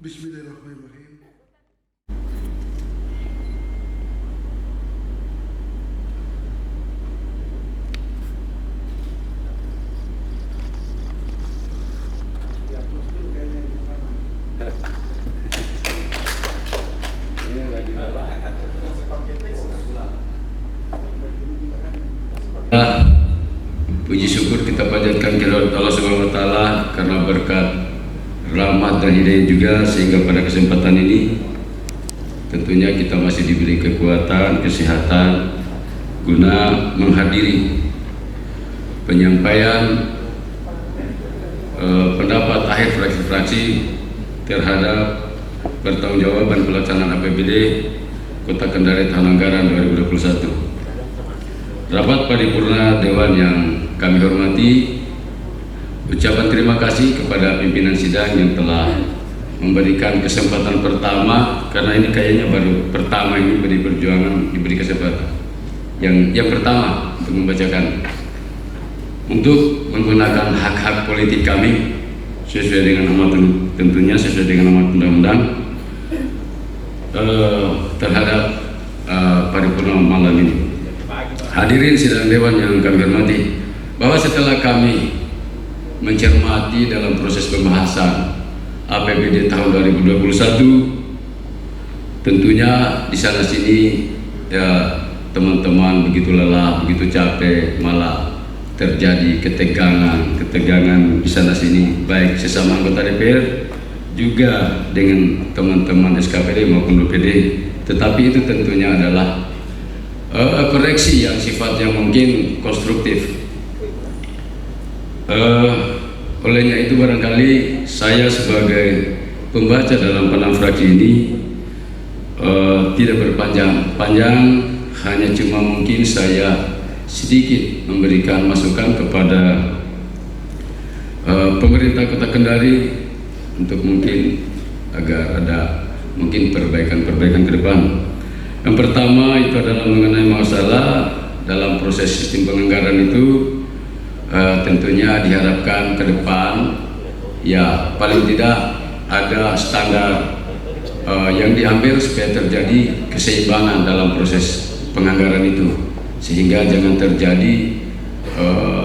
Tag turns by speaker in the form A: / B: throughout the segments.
A: Bismillahirrahmanirrahim.
B: Puji syukur kita panjatkan kehadirat Allah Subhanahu wa taala karena berkat rahmat dan hidayah juga sehingga pada kesempatan ini tentunya kita masih diberi kekuatan, kesehatan guna menghadiri penyampaian pendapat akhir fraksi-fraksi terhadap pertanggungjawaban pelaksanaan APBD Kota Kendari tahun anggaran 2021. Rapat paripurna Dewan yang kami hormati, ucapan terima kasih kepada pimpinan sidang yang telah memberikan kesempatan pertama, karena ini kayaknya baru pertama ini beri perjuangan diberi kesempatan yang pertama untuk membacakan, untuk menggunakan hak-hak politik kami sesuai dengan amat, tentunya sesuai dengan amat undang-undang terhadap paripurna malam ini. Hadirin sidang dewan yang kami hormati, bahwa setelah kami mencermati dalam proses pembahasan APBD tahun 2021, tentunya di sana sini ya teman-teman begitu lelah, begitu capek, malah terjadi ketegangan di sana sini, baik sesama anggota DPR juga dengan teman-teman SKPD maupun DPD. Tetapi itu tentunya adalah koreksi yang sifatnya mungkin konstruktif. Olehnya itu barangkali saya sebagai pembaca dalam panel fraksi ini tidak berpanjang-panjang, hanya cuma mungkin saya sedikit memberikan masukan kepada pemerintah Kota Kendari untuk mungkin agar ada mungkin perbaikan ke depan. Yang pertama itu adalah mengenai masalah dalam proses sistem penganggaran itu, tentunya diharapkan ke depan ya paling tidak ada standar yang diambil supaya terjadi keseimbangan dalam proses penganggaran itu, sehingga jangan terjadi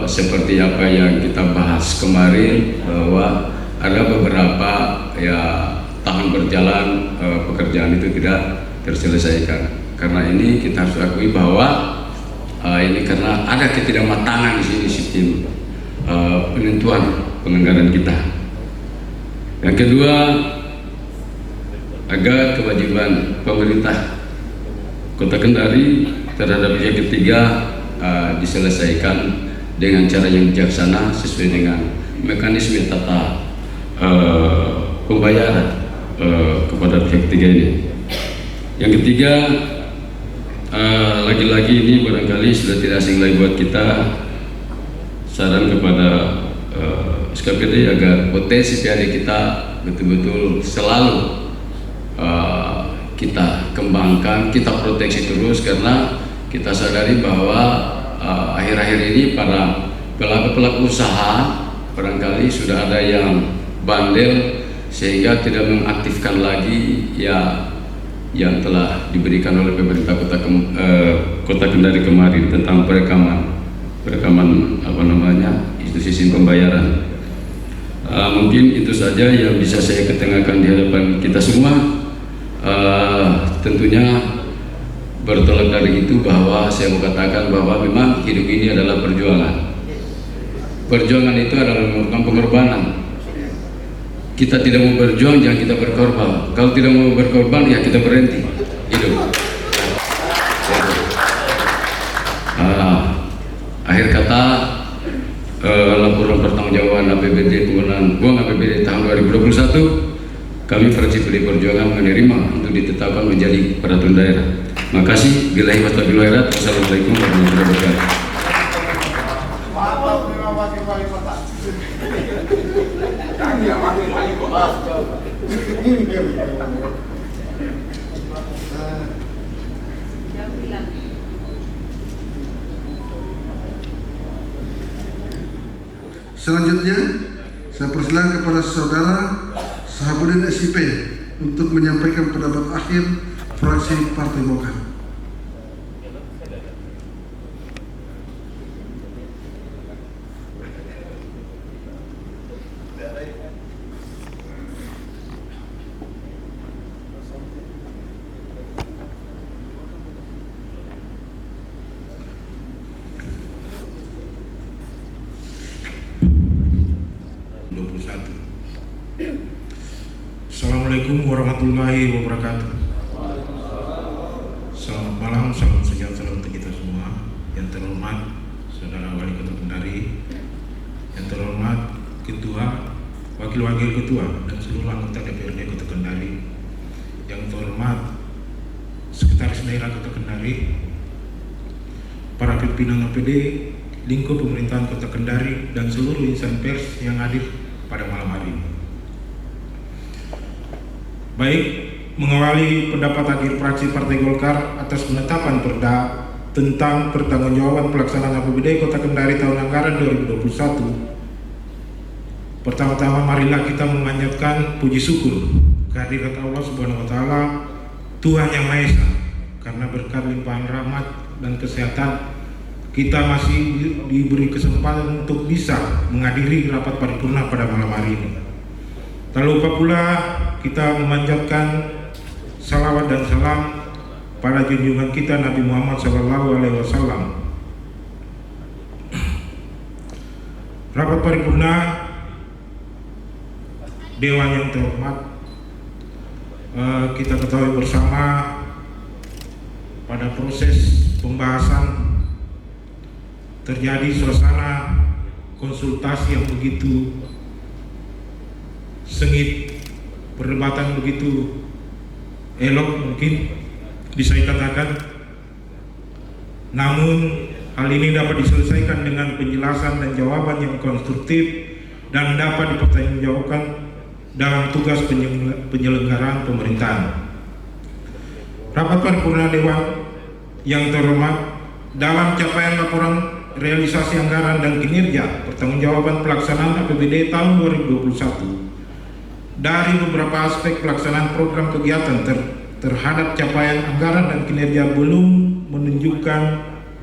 B: seperti apa yang kita bahas kemarin, bahwa ada beberapa ya tahun berjalan pekerjaan itu tidak terselesaikan. Karena ini kita harus akui bahwa ini karena ada ketidakmatangan di sini sistem penentuan penganggaran kita. Yang kedua, agar kewajiban pemerintah Kota Kendari terhadap pihak ketiga diselesaikan dengan cara yang bijaksana sesuai dengan mekanisme tata pembayaran kepada pihak ketiga ini. Yang ketiga, lagi-lagi ini barangkali sudah tidak asing lagi buat kita, saran kepada SKPD agar potensi PAD kita betul-betul selalu kita kembangkan, kita proteksi terus, karena kita sadari bahwa akhir-akhir ini para pelaku usaha barangkali sudah ada yang bandel sehingga tidak mengaktifkan lagi ya yang telah diberikan oleh pemerintah Kota Kendari kemarin tentang perekaman apa namanya itu sistem pembayaran. Mungkin itu saja yang bisa saya ketengahkan di hadapan kita semua. Tentunya bertolak dari itu bahwa saya mau katakan bahwa memang hidup ini adalah perjuangan. Perjuangan itu adalah memerlukan pengorbanan. Kita tidak mau berjuang, jangan kita berkorban. Kalau tidak mau berkorban, ya kita berhenti hidup. Akhir kata, laporan pertanggungjawaban APBD penggunaan uang APBD tahun 2021, kami fraksi PD Perjuangan menerima untuk ditetapkan menjadi peraturan daerah. Makasih. Billahi wa taufiq wal hidayah. Wassalamualaikum warahmatullahi wabarakatuh.
A: Selanjutnya saya persilakan kepada saudara Sahabuddin SIP untuk menyampaikan pendapat akhir fraksi Partai Golkar.
C: Assalamualaikum warahmatullahi wabarakatuh. Selamat malam, salam sejahtera untuk kita semua. Yang terhormat Saudara Wali Kota Kendari, yang terhormat Ketua, Wakil-Wakil Ketua, dan seluruh anggota DPRD Kota Kendari, yang terhormat Sekretaris Daerah Kota Kendari, para pimpinan APD, lingkup pemerintahan Kota Kendari, dan seluruh insan pers yang hadir pada malam hari ini. Baik, mengawali pendapat akhir fraksi Partai Golkar atas penetapan Perda tentang pertanggungjawaban pelaksanaan APBD Kota Kendari tahun anggaran 2021. Pertama-tama marilah kita memanjatkan puji syukur kehadirat Allah Subhanahu wa taala, Tuhan Yang Maha Esa, karena berkat limpahan rahmat dan kesehatan kita masih diberi kesempatan untuk bisa menghadiri rapat paripurna pada malam hari ini. Tak lupa pula kita memanjatkan salawat dan salam pada junjungan kita Nabi Muhammad SAW. Rapat paripurna Dewan yang terhormat, kita ketahui bersama pada proses pembahasan terjadi suasana konsultasi yang begitu sengit, perdebatan begitu elok mungkin bisa dikatakan. Namun hal ini dapat diselesaikan dengan penjelasan dan jawaban yang konstruktif dan dapat dipertanggungjawabkan dalam tugas penyelenggaraan pemerintahan. Rapat paripurna Dewan yang terhormat, dalam capaian laporan realisasi anggaran dan kinerja pertanggungjawaban pelaksanaan APBD tahun 2021, dari beberapa aspek pelaksanaan program kegiatan terhadap capaian anggaran dan kinerja belum menunjukkan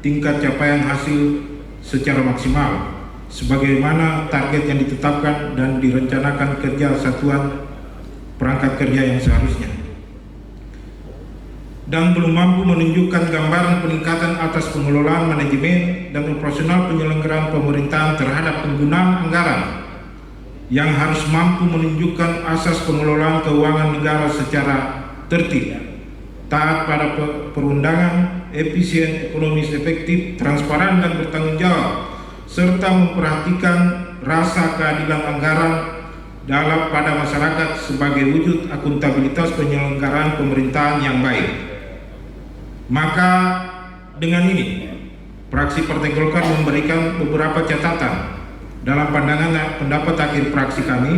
C: tingkat capaian hasil secara maksimal sebagaimana target yang ditetapkan dan direncanakan kerja satuan perangkat kerja yang seharusnya, dan belum mampu menunjukkan gambaran peningkatan atas pengelolaan manajemen dan operasional penyelenggaraan pemerintahan terhadap penggunaan anggaran yang harus mampu menunjukkan asas pengelolaan keuangan negara secara tertib, taat pada perundangan, efisien, ekonomis, efektif, transparan, dan bertanggung jawab, serta memperhatikan rasa keadilan anggaran pada masyarakat sebagai wujud akuntabilitas penyelenggaraan pemerintahan yang baik. Maka dengan ini, fraksi Partai Golkar memberikan beberapa catatan dalam pandangan pendapat akhir fraksi kami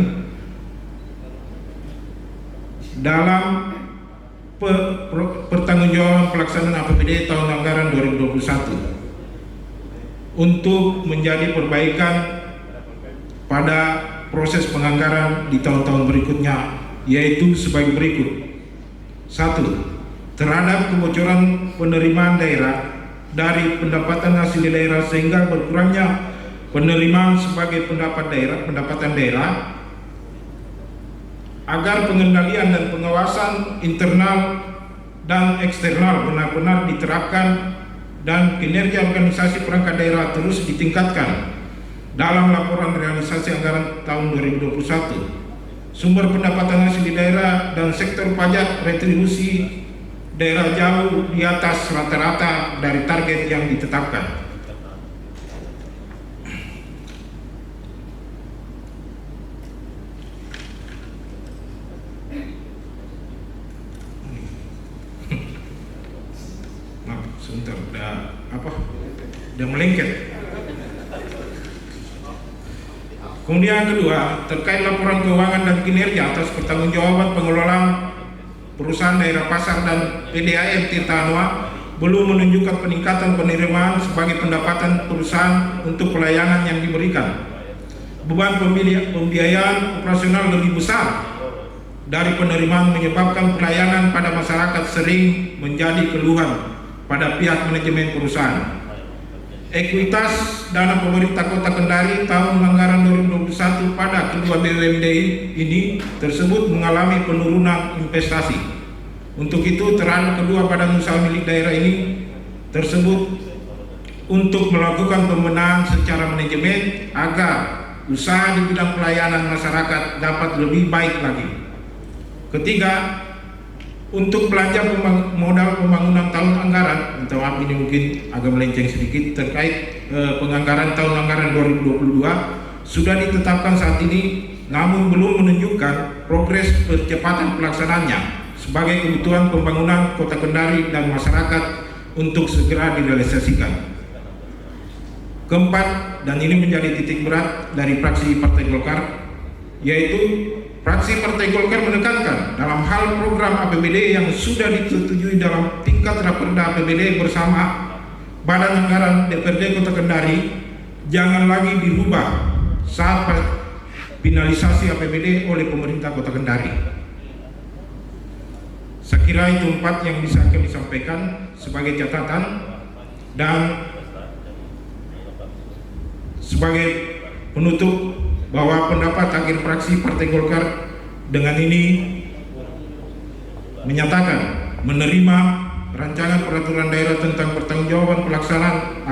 C: dalam pertanggungjawaban pelaksanaan APBD tahun anggaran 2021 untuk menjadi perbaikan pada proses penganggaran di tahun-tahun berikutnya, yaitu sebagai berikut. 1. Terhadap kebocoran penerimaan daerah dari pendapatan hasil daerah sehingga berkurangnya penerimaan sebagai pendapatan daerah, agar pengendalian dan pengawasan internal dan eksternal benar-benar diterapkan dan kinerja organisasi perangkat daerah terus ditingkatkan. Dalam laporan realisasi anggaran tahun 2021, sumber pendapatan hasil daerah dan sektor pajak retribusi daerah jauh di atas rata-rata dari target yang ditetapkan. Sebentar, udah melengket. Kemudian yang kedua, terkait laporan keuangan dan kinerja atas pertanggungjawaban pengelolaan perusahaan daerah pasar dan PDAM Tirta Anua belum menunjukkan peningkatan penerimaan sebagai pendapatan perusahaan untuk pelayanan yang diberikan. Beban pembiayaan operasional lebih besar dari penerimaan menyebabkan pelayanan pada masyarakat sering menjadi keluhan pada pihak manajemen perusahaan. Ekuitas dana pemerintah Kota Kendari tahun anggaran 2021 pada kedua BUMD ini tersebut mengalami penurunan investasi. Untuk itu terhadap kedua badan usaha milik daerah ini tersebut untuk melakukan pembenahan secara manajemen agar usaha di bidang pelayanan masyarakat dapat lebih baik lagi. Ketiga, untuk belanja modal pembangunan tahun anggaran, minta maaf ini mungkin agak melenceng sedikit terkait penganggaran tahun anggaran 2022 sudah ditetapkan saat ini, namun belum menunjukkan progres percepatan pelaksanaannya sebagai kebutuhan pembangunan Kota Kendari dan masyarakat untuk segera direalisasikan. Keempat, dan ini menjadi titik berat dari fraksi Partai Golkar, yaitu fraksi Partai Golkar menekankan dalam hal program APBD yang sudah disetujui dalam tingkat Raperda APBD bersama Badan Anggaran DPRD Kota Kendari jangan lagi dirubah saat finalisasi APBD oleh pemerintah Kota Kendari. Saya kira itu 4 yang bisa kami sampaikan sebagai catatan, dan sebagai penutup bahwa pendapat akhir fraksi Partai Golkar dengan ini menyatakan menerima rancangan peraturan daerah tentang pertanggungjawaban pelaksanaan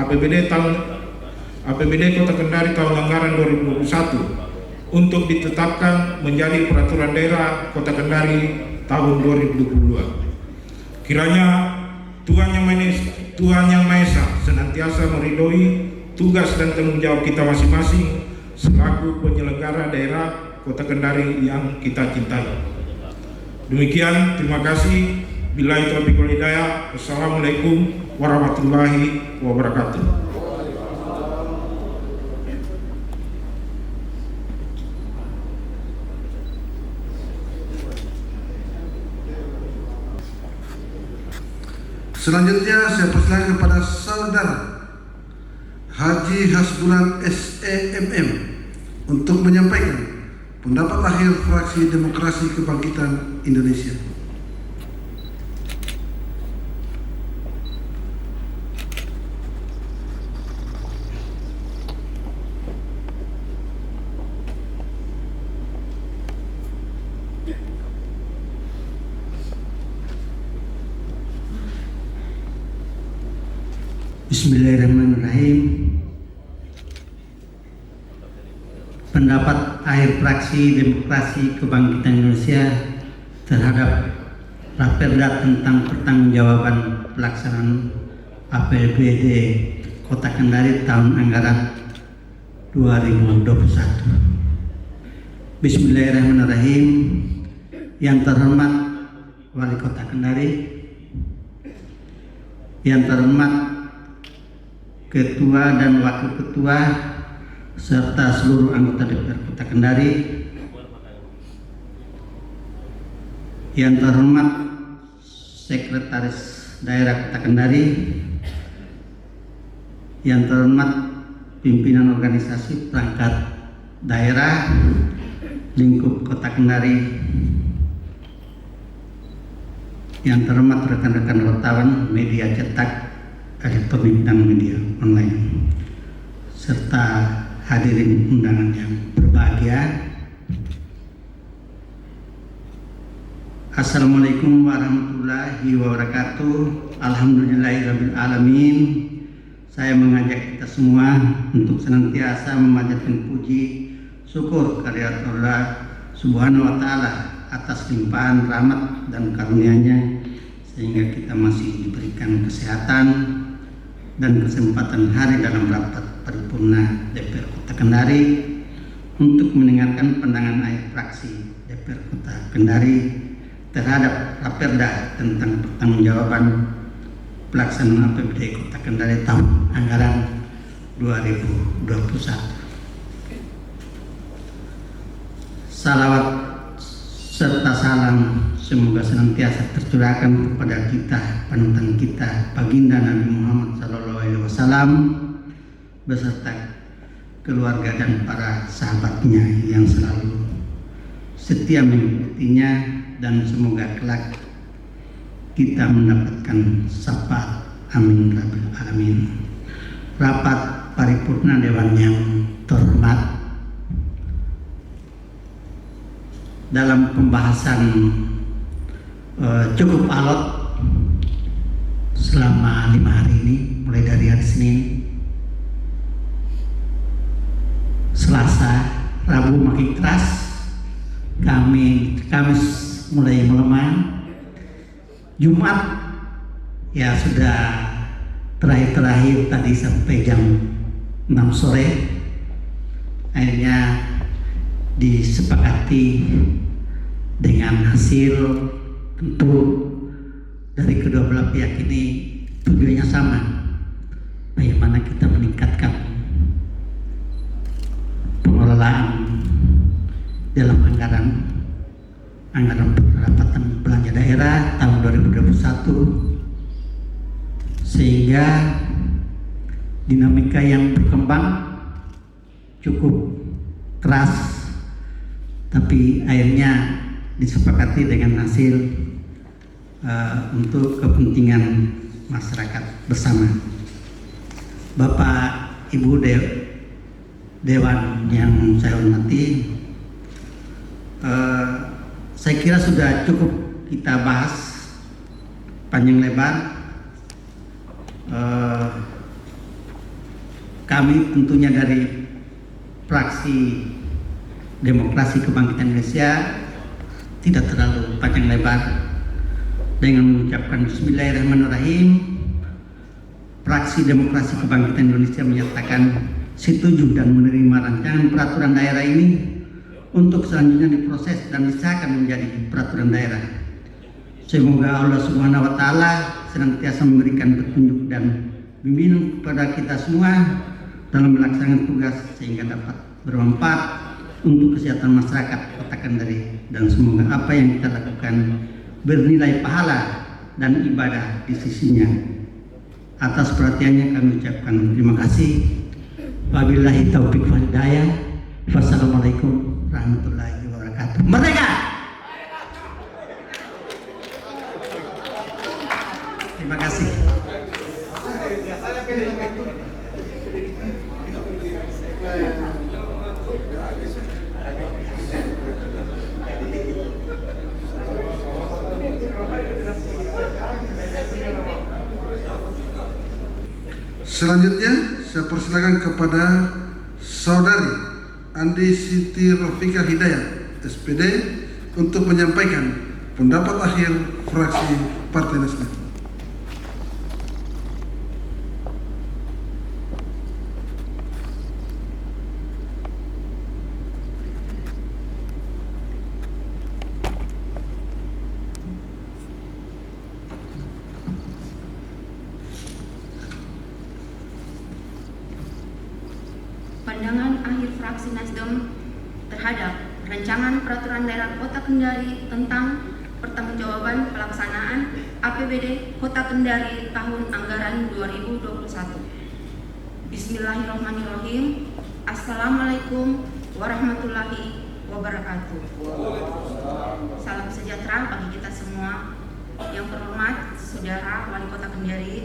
C: APBD Kota Kendari tahun anggaran 2021 untuk ditetapkan menjadi peraturan daerah Kota Kendari tahun 2022. Kiranya Tuhan Yang Maha Esa senantiasa meridhoi tugas dan tanggung jawab kita masing-masing selaku penyelenggara daerah Kota Kendari yang kita cintai. Demikian, terima kasih. Billahi taufiq wal hidayah. Wassalamualaikum warahmatullahi wabarakatuh.
A: Selanjutnya saya persilakan kepada Saudara Haji Hasbulan SEMM untuk menyampaikan pendapat akhir fraksi Demokrasi Kebangkitan Indonesia.
D: Bismillahirrahmanirrahim. Pendapat akhir fraksi Demokrasi Kebangkitan Indonesia terhadap Raperda tentang pertanggungjawaban pelaksanaan APBD Kota Kendari tahun anggaran 2021. Bismillahirrahmanirrahim. Yang terhormat Wali Kota Kendari, yang terhormat Ketua dan Wakil Ketua serta seluruh anggota DPR Kota Kendari, yang terhormat Sekretaris Daerah Kota Kendari, yang terhormat pimpinan organisasi perangkat daerah lingkup Kota Kendari, yang terhormat rekan-rekan wartawan media cetak, elektronik dan media online, serta hadirin undangan yang berbahagia. Assalamualaikum warahmatullahi wabarakatuh. Alhamdulillahirabbil alamin. Saya mengajak kita semua untuk senantiasa memanjatkan puji syukur kehadirat Allah Subhanahu wa taala atas limpahan rahmat dan karunia-Nya sehingga kita masih diberikan kesehatan dan kesempatan hari dalam rapat paripurna DPR Kota Kendari untuk mendengarkan pandangan akhir fraksi DPR Kota Kendari terhadap Raperda tentang pertanggungjawaban pelaksanaan APBD Kota Kendari tahun anggaran 2021. Salawat serta salam semoga senantiasa tercurahkan kepada kita, panutan kita, baginda Nabi Muhammad SAW beserta keluarga dan para sahabatnya yang selalu setia mengikutinya, dan semoga kelak kita mendapatkan syafaat. Amin rabbil alamin. Rapat paripurna Dewan yang terhormat, dalam pembahasan cukup alot selama 5 hari ini, mulai dari hari Senin, Selasa, Rabu makin keras, Kamis mulai melemah, Jumat ya sudah terakhir tadi sampai jam 6 sore. Akhirnya disepakati dengan hasil, tentu dari kedua belah pihak ini tujuannya sama, bagaimana kita meningkatkan pengelolaan dalam anggaran pendapatan belanja daerah tahun 2021, sehingga dinamika yang berkembang cukup keras, tapi akhirnya disepakati dengan hasil untuk kepentingan masyarakat bersama. Bapak Ibu Dewan yang saya hormati, saya kira sudah cukup kita bahas panjang lebar. Kami tentunya dari fraksi Demokrasi Kebangkitan Indonesia tidak terlalu panjang lebar. Dengan mengucapkan Bismillahirrahmanirrahim, fraksi Demokrasi Kebangkitan Indonesia menyatakan setuju dan menerima rancangan peraturan daerah ini untuk selanjutnya diproses dan disahkan menjadi peraturan daerah. Semoga Allah Subhanahu wa Ta'ala senantiasa memberikan petunjuk dan bimbingan kepada kita semua dalam melaksanakan tugas, sehingga dapat bermanfaat untuk kesehatan masyarakat Kota Kendari, dan semoga apa yang kita lakukan bernilai pahala dan ibadah di sisinya. Atas perhatiannya kami ucapkan terima kasih. Wabillahi taufiq wal hidayah. Wassalamualaikum warahmatullahi wabarakatuh. Merdeka! Terima kasih.
A: Selanjutnya saya persilakan kepada Saudari Andi Siti Rofika Hidayat, SPD, untuk menyampaikan pendapat akhir fraksi Partai Nasdem.
E: Pandangan akhir fraksi Nasdem terhadap rancangan peraturan daerah Kota Kendari tentang pertanggungjawaban pelaksanaan APBD Kota Kendari tahun anggaran 2021. Bismillahirrahmanirrahim. Assalamualaikum warahmatullahi wabarakatuh. Salam sejahtera bagi kita semua. Yang terhormat Saudara Wali Kota Kendari,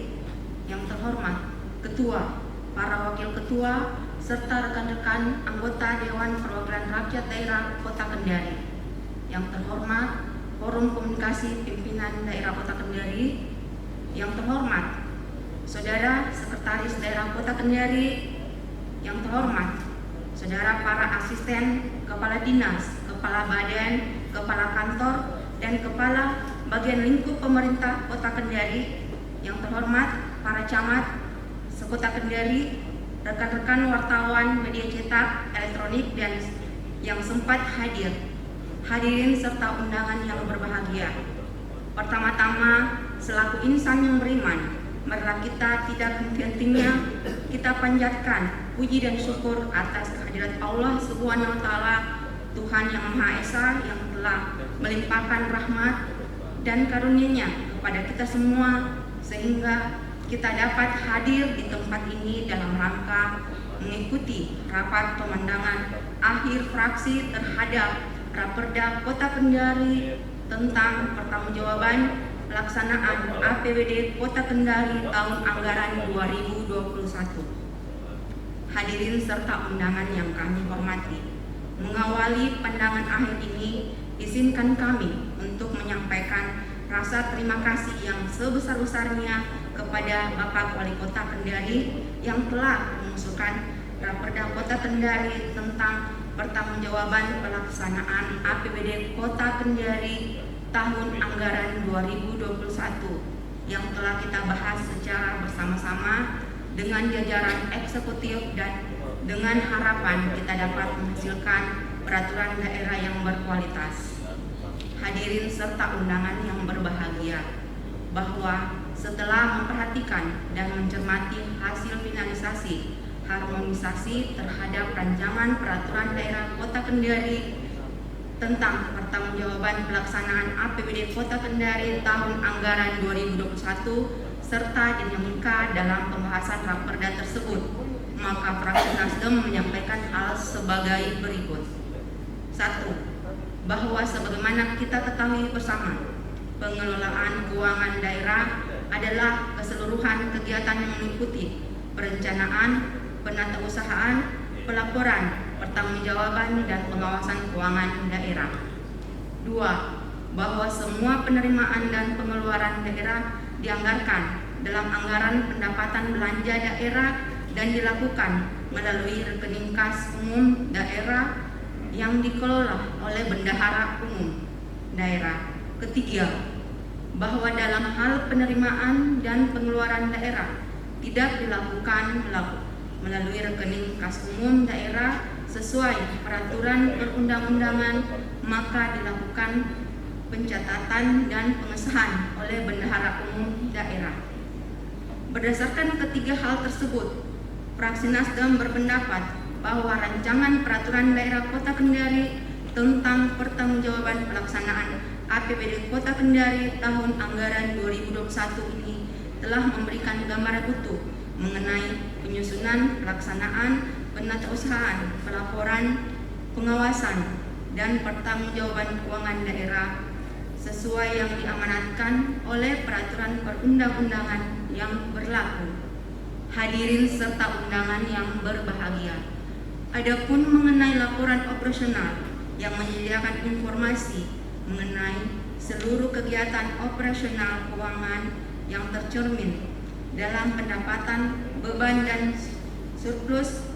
E: yang terhormat Ketua, para Wakil Ketua, serta rekan-rekan anggota Dewan Perwakilan Rakyat Daerah Kota Kendari. Yang terhormat Forum Komunikasi Pimpinan Daerah Kota Kendari. Yang terhormat Saudara Sekretaris Daerah Kota Kendari. Yang terhormat Saudara para asisten Kepala Dinas, Kepala Badan, Kepala Kantor, dan Kepala Bagian Lingkup Pemerintah Kota Kendari. Yang terhormat para camat sekota Kendari, rekan-rekan wartawan media cetak, elektronik, dan yang sempat hadir, hadirin serta undangan yang berbahagia. Pertama-tama, selaku insan yang beriman, marilah kita tidak henti-hentinya kita panjatkan puji dan syukur atas kehadirat Allah Subhanahu wa Ta'ala, Tuhan yang Maha Esa, yang telah melimpahkan rahmat dan karunia-Nya kepada kita semua, sehingga kita dapat hadir di tempat ini dalam rangka mengikuti rapat pemandangan akhir fraksi terhadap Raperda Kota Kendari tentang pertanggungjawaban pelaksanaan APBD Kota Kendari tahun anggaran 2021. Hadirin serta undangan yang kami hormati, mengawali pandangan akhir ini, izinkan kami untuk menyampaikan rasa terima kasih yang sebesar-besarnya kepada Bapak Wali Kota Kendari yang telah mengusulkan Raperda Kota Kendari tentang pertanggungjawaban pelaksanaan APBD Kota Kendari tahun anggaran 2021 yang telah kita bahas secara bersama-sama dengan jajaran eksekutif dan dengan harapan kita dapat menghasilkan peraturan daerah yang berkualitas. Hadirin serta undangan yang berbahagia, bahwa setelah memperhatikan dan mencermati hasil finalisasi harmonisasi terhadap rancangan peraturan daerah Kota Kendari tentang pertanggungjawaban pelaksanaan APBD Kota Kendari tahun anggaran 2021 serta dinamika dalam pembahasan raperda tersebut, maka fraksi Nasdem menyampaikan hal sebagai berikut. 1. Bahwa sebagaimana kita ketahui bersama, pengelolaan keuangan daerah adalah keseluruhan kegiatan yang meliputi perencanaan, penatausahaan, pelaporan, pertanggungjawaban dan pengawasan keuangan daerah. 2. Bahwa semua penerimaan dan pengeluaran daerah dianggarkan dalam anggaran pendapatan belanja daerah dan dilakukan melalui rekening kas umum daerah yang dikelola oleh bendahara umum daerah. 3. Bahwa dalam hal penerimaan dan pengeluaran daerah tidak dilakukan melalui rekening kas umum daerah sesuai peraturan perundang-undangan, maka dilakukan pencatatan dan pengesahan oleh bendahara umum daerah. Berdasarkan ketiga hal tersebut, fraksi Nasdem berpendapat bahwa rancangan peraturan daerah Kota Kendari tentang pertanggungjawaban pelaksanaan APBD Kota Kendari tahun anggaran 2021 ini telah memberikan gambaran utuh mengenai penyusunan, pelaksanaan, penatausahaan, pelaporan, pengawasan, dan pertanggungjawaban keuangan daerah sesuai yang diamanatkan oleh peraturan perundang-undangan yang berlaku. Hadirin serta undangan yang berbahagia, adapun mengenai laporan operasional yang menyediakan informasi mengenai seluruh kegiatan operasional keuangan yang tercermin dalam pendapatan, beban dan surplus,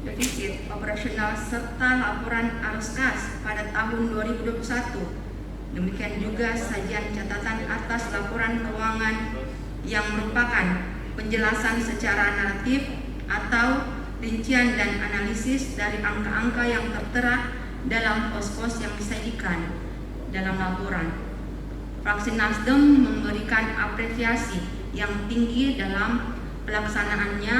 E: defisit operasional serta laporan arus kas pada tahun 2021. Demikian juga sajian catatan atas laporan keuangan yang merupakan penjelasan secara naratif atau rincian dan analisis dari angka-angka yang tertera dalam pos-pos yang disajikan dalam laporan. Fraksi Nasdem memberikan apresiasi yang tinggi dalam pelaksanaannya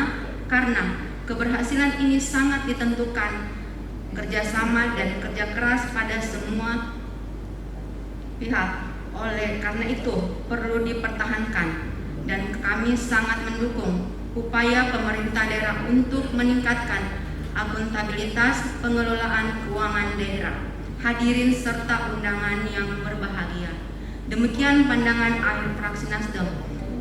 E: karena keberhasilan ini sangat ditentukan kerjasama dan kerja keras pada semua pihak. Oleh karena itu perlu dipertahankan dan kami sangat mendukung upaya pemerintah daerah untuk meningkatkan akuntabilitas pengelolaan keuangan daerah. Hadirin serta undangan yang berbahagia, demikian pandangan akhir fraksi Nasdem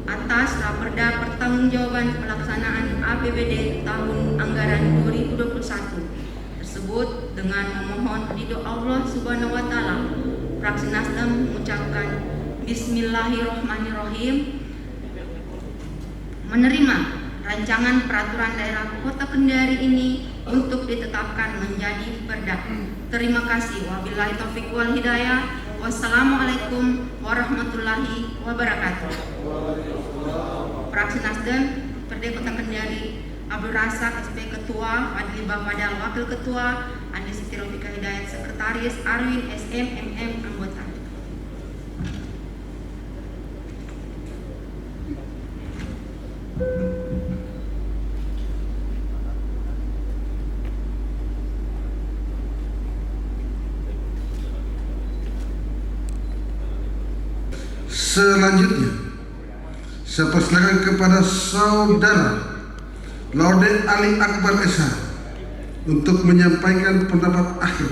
E: atas raperda pertanggungjawaban pelaksanaan APBD tahun anggaran 2021 tersebut. Dengan memohon ridho Allah Subhanahu wa taala, fraksi Nasdem mengucapkan Bismillahirrahmanirrahim, menerima rancangan peraturan daerah Kota Kendari ini untuk ditetapkan menjadi perda. Terima kasih. Wabillahi taufiq wal hidayah. Wassalamualaikum warahmatullahi wabarakatuh. Fraksi Nasdem Perda Kota Kendari, Abdul Razak SP Ketua, Fadli Bafadal Wakil Ketua, Andi Siti Rofika Hidayat Sekretaris, Arwin SM MM anggota.
A: Selanjutnya, saya persilakan kepada Saudara Laude Ali Akbar SH untuk menyampaikan pendapat akhir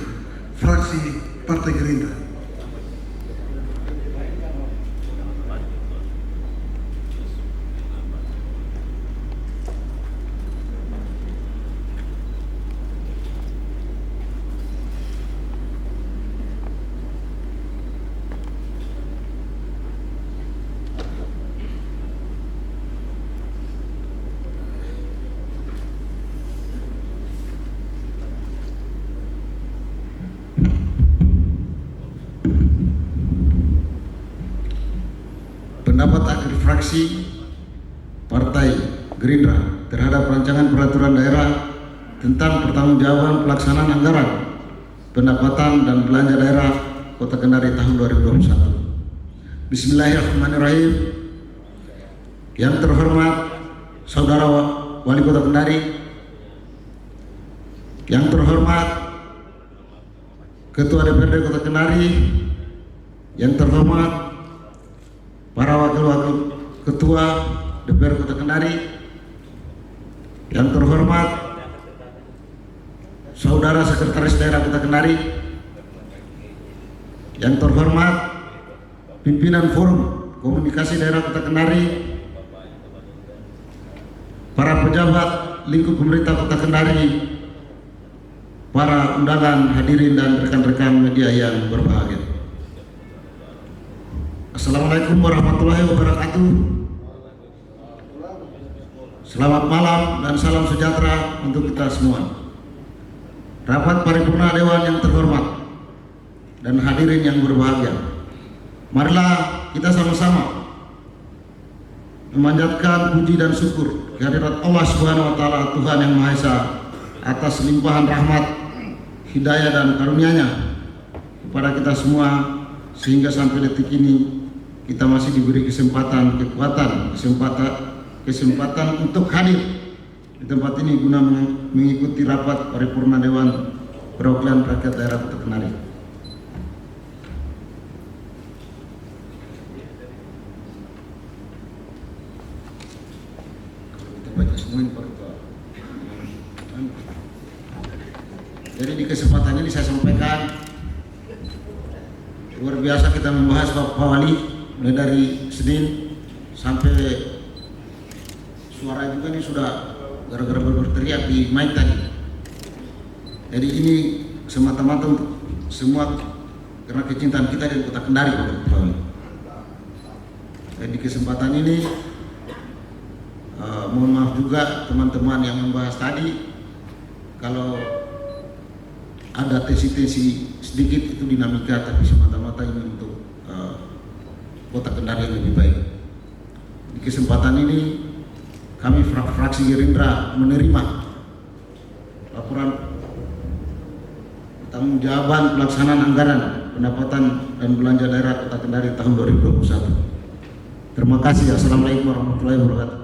A: fraksi Partai Gerindra.
F: Pendapat akhir fraksi Partai Gerindra terhadap rancangan peraturan daerah tentang pertanggungjawaban pelaksanaan anggaran pendapatan dan belanja daerah Kota Kendari tahun 2021. Bismillahirrahmanirrahim. Yang terhormat Saudara Wali Kota Kendari, yang terhormat Ketua DPRD Kota Kendari, yang terhormat para wakil-wakil ketua DPR Kota Kendari, yang terhormat Saudara Sekretaris Daerah Kota Kendari, yang terhormat pimpinan Forum Komunikasi Daerah Kota Kendari, para pejabat lingkup pemerintah Kota Kendari, para undangan, hadirin dan rekan-rekan media yang berbahagia. Assalamualaikum warahmatullahi wabarakatuh. Selamat malam dan salam sejahtera untuk kita semua. Rapat paripurna Dewan yang terhormat dan hadirin yang berbahagia, marilah kita sama-sama memanjatkan puji dan syukur kehadirat Allah Subhanahu wa taala, Tuhan yang Maha Esa, atas limpahan rahmat, hidayah dan karunia-Nya kepada kita semua, sehingga sampai detik ini kita masih diberi kesempatan untuk hadir di tempat ini guna mengikuti rapat paripurna Dewan Perwakilan Rakyat Daerah Kota Kendari. Kita baca semua ini Pak Ketua. Jadi di kesempatan ini saya sampaikan, luar biasa kita membahas Pak Wali, mulai dari Senin sampai suara juga ini sudah gara-gara berteriak di mic tadi. Jadi ini semata-mata untuk semua karena kecintaan kita di Kota Kendari, Pak Wali. Dan di kesempatan ini mohon maaf juga teman-teman yang membahas tadi kalau ada tensi-tensi sedikit, itu dinamika, tapi semata-mata ini untuk Kota Kendari yang lebih baik. Di kesempatan ini kami fraksi Gerindra menerima laporan pertanggungjawaban pelaksanaan anggaran pendapatan dan belanja daerah Kota Kendari tahun 2021. Terima kasih. Assalamualaikum warahmatullahi wabarakatuh.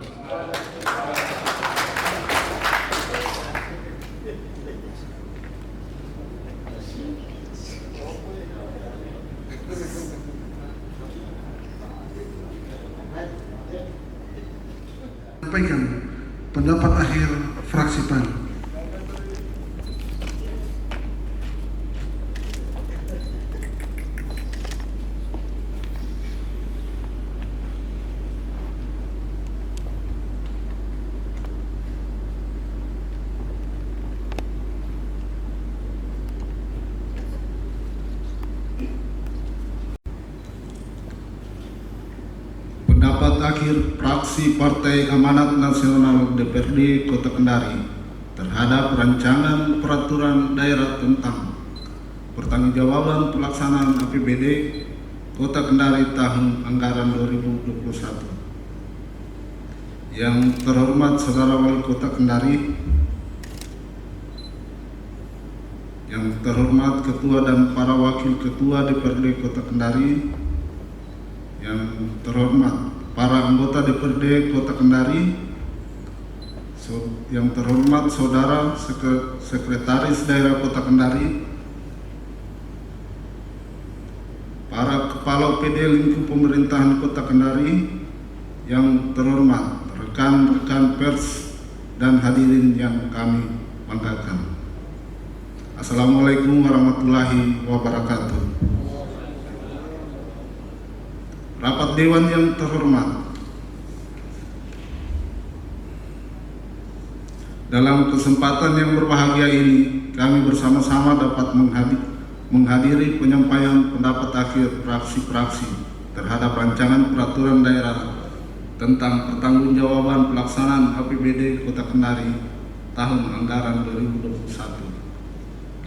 A: Sampaikan pendapat akhir fraksi PAN.
F: Pendapat akhir fraksi Partai Amanat Nasional DPRD Kota Kendari terhadap rancangan peraturan daerah tentang pertanggungjawaban pelaksanaan APBD Kota Kendari tahun anggaran 2021. Yang terhormat Saudara Wali Kota Kendari, yang terhormat Ketua dan para Wakil Ketua DPRD Kota Kendari, yang terhormat para anggota DPRD Kota Kendari, yang terhormat Saudara Sekretaris Daerah Kota Kendari, para Kepala PD Lingkup Pemerintahan Kota Kendari, yang terhormat rekan-rekan pers dan hadirin yang kami banggakan. Assalamualaikum warahmatullahi wabarakatuh. Rapat Dewan yang terhormat, dalam kesempatan yang berbahagia ini, kami bersama-sama dapat menghadiri penyampaian pendapat akhir fraksi-fraksi terhadap rancangan peraturan daerah tentang pertanggungjawaban pelaksanaan APBD Kota Kendari tahun anggaran 2021.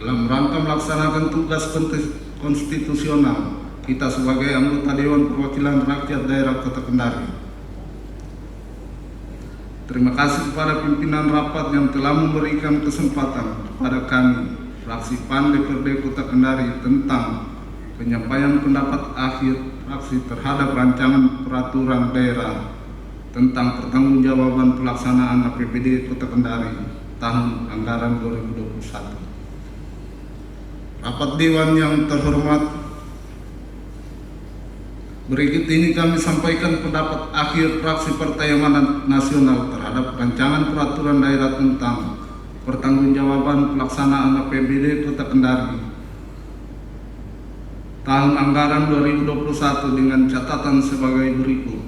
F: Dalam rangka melaksanakan tugas konstitusional kita sebagai anggota Dewan Perwakilan Rakyat Daerah Kota Kendari. Terima kasih kepada pimpinan rapat yang telah memberikan kesempatan kepada kami, fraksi PAN DPRD Kota Kendari, tentang penyampaian pendapat akhir fraksi terhadap rancangan peraturan daerah tentang pertanggungjawaban pelaksanaan APBD Kota Kendari tahun anggaran 2021. Rapat Dewan yang terhormat, berikut ini kami sampaikan pendapat akhir fraksi Partai Amanat Nasional terhadap rancangan peraturan daerah tentang pertanggungjawaban pelaksanaan APBD Kota Kendari tahun anggaran 2021 dengan catatan sebagai berikut.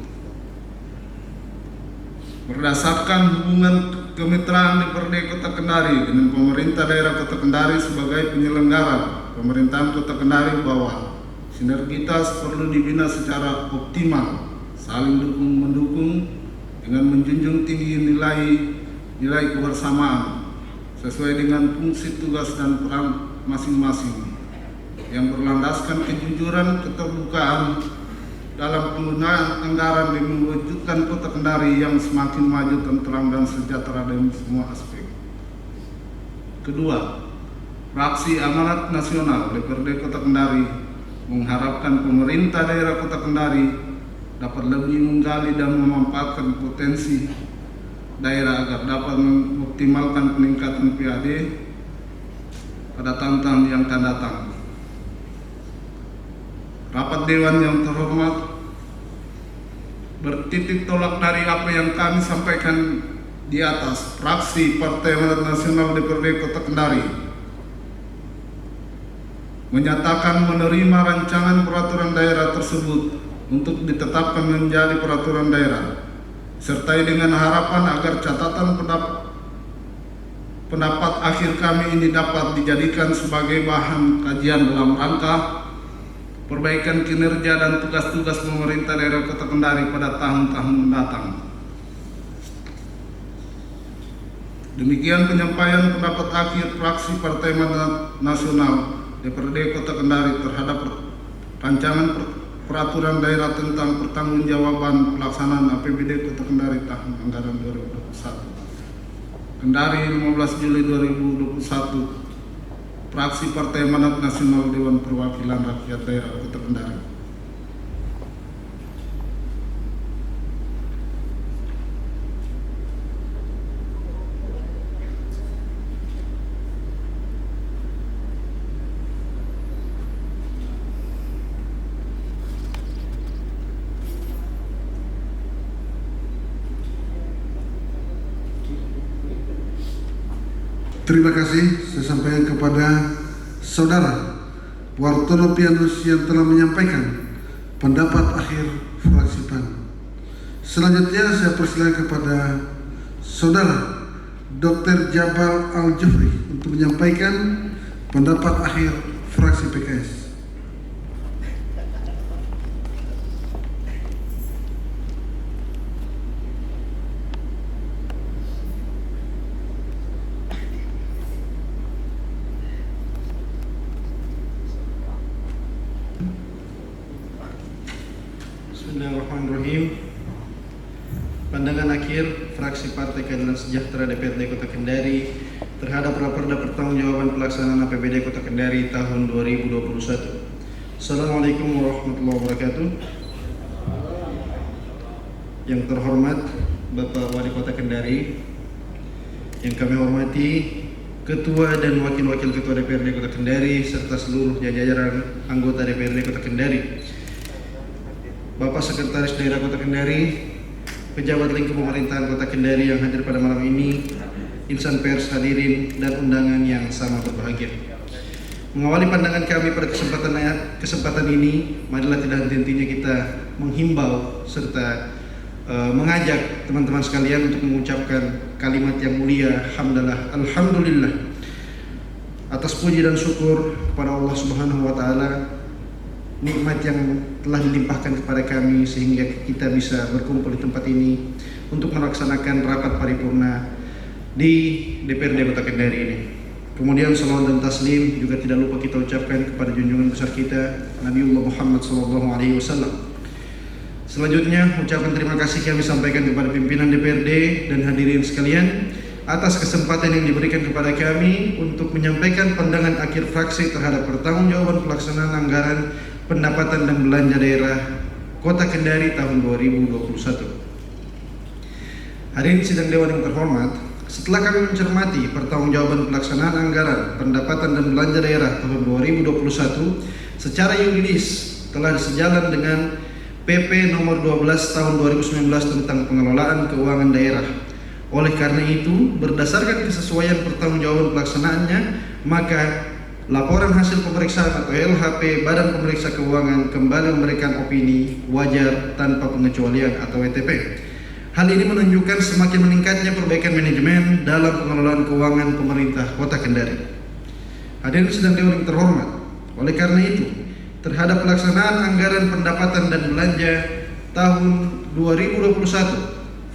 F: Berdasarkan hubungan kemitraan DPRD Kota Kendari dengan pemerintah daerah Kota Kendari sebagai penyelenggara pemerintahan Kota Kendari, bahwa sinergitas perlu dibina secara optimal, saling dukung-mendukung dengan menjunjung tinggi nilai kebersamaan sesuai dengan fungsi tugas dan peran masing-masing, yang berlandaskan kejujuran, keterbukaan dalam penggunaan anggaran demi mewujudkan Kota Kendari yang semakin maju, tentram, dan sejahtera dalam semua aspek. Kedua, fraksi Amanat Nasional DPRD Kota Kendari mengharapkan pemerintah daerah Kota Kendari dapat lebih menggali dan memanfaatkan potensi daerah agar dapat mengoptimalkan peningkatan PAD pada tahun-tahun yang akan datang. Rapat Dewan yang terhormat, bertitik tolak dari apa yang kami sampaikan di atas, fraksi Partai Amanat Nasional DPRD Kota Kendari menyatakan menerima rancangan peraturan daerah tersebut untuk ditetapkan menjadi peraturan daerah, sertai dengan harapan agar catatan pendapat akhir kami ini dapat dijadikan sebagai bahan kajian dalam rangka perbaikan kinerja dan tugas-tugas pemerintah daerah Kota Kendari pada tahun-tahun mendatang. Demikian penyampaian pendapat akhir fraksi Partai Amanat Nasional DPRD Kota Kendari terhadap rancangan peraturan daerah tentang pertanggungjawaban pelaksanaan APBD Kota Kendari tahun anggaran 2021. Kendari, 15 Juli 2021. Fraksi Partai Amanat Nasional Dewan Perwakilan Rakyat Daerah Kota Kendari.
A: Terima kasih saya sampaikan kepada Saudara Wartono Pianus yang telah menyampaikan pendapat akhir fraksi PAN. Selanjutnya saya persilakan kepada Saudara Dr. Jabal Al-Jufri untuk menyampaikan pendapat akhir fraksi PKS.
G: Bismillahirrahmanirrahim. Pandangan akhir fraksi Partai Keadilan Sejahtera DPRD Kota Kendari terhadap raperda pertanggungjawaban pelaksanaan APBD Kota Kendari tahun 2021. Assalamualaikum warahmatullahi wabarakatuh. Yang terhormat Bapak Wali Kota Kendari, yang kami hormati Ketua dan Wakil-Wakil Ketua DPRD Kota Kendari serta seluruh jajaran anggota DPRD Kota Kendari, Bapak Sekretaris Daerah Kota Kendari, pejabat lingkup pemerintahan Kota Kendari yang hadir pada malam ini, insan pers, hadirin dan undangan yang sama berbahagia. Mengawali pandangan kami pada kesempatan ini, marilah tidak henti-hentinya kita menghimbau serta mengajak teman-teman sekalian untuk mengucapkan kalimat yang mulia, alhamdulillah, atas puji dan syukur kepada Allah Subhanahu wa taala, nikmat yang telah dilimpahkan kepada kami sehingga kita bisa berkumpul di tempat ini untuk melaksanakan rapat paripurna di DPRD Kota Kendari ini. Kemudian salawat dan taslim juga tidak lupa kita ucapkan kepada junjungan besar kita Nabiullah Muhammad SAW. Selanjutnya, ucapan terima kasih kami sampaikan kepada pimpinan DPRD dan hadirin sekalian atas kesempatan yang diberikan kepada kami untuk menyampaikan pandangan akhir fraksi terhadap pertanggungjawaban pelaksanaan anggaran pendapatan dan belanja daerah Kota Kendari tahun 2021. Hadirin sidang dewan yang terhormat, setelah kami mencermati pertanggungjawaban pelaksanaan anggaran pendapatan dan belanja daerah tahun 2021 secara yuridis telah sejalan dengan PP nomor 12 tahun 2019 tentang pengelolaan keuangan daerah. Oleh karena itu, berdasarkan kesesuaian pertanggungjawaban pelaksanaannya, maka laporan hasil pemeriksaan atau LHP Badan Pemeriksa Keuangan kembali memberikan opini wajar tanpa pengecualian atau WTP. Hal ini menunjukkan semakin meningkatnya perbaikan manajemen dalam pengelolaan keuangan pemerintah Kota Kendari. Hadirin sedang dewan yang terhormat, oleh karena itu, terhadap pelaksanaan anggaran pendapatan dan belanja tahun 2021,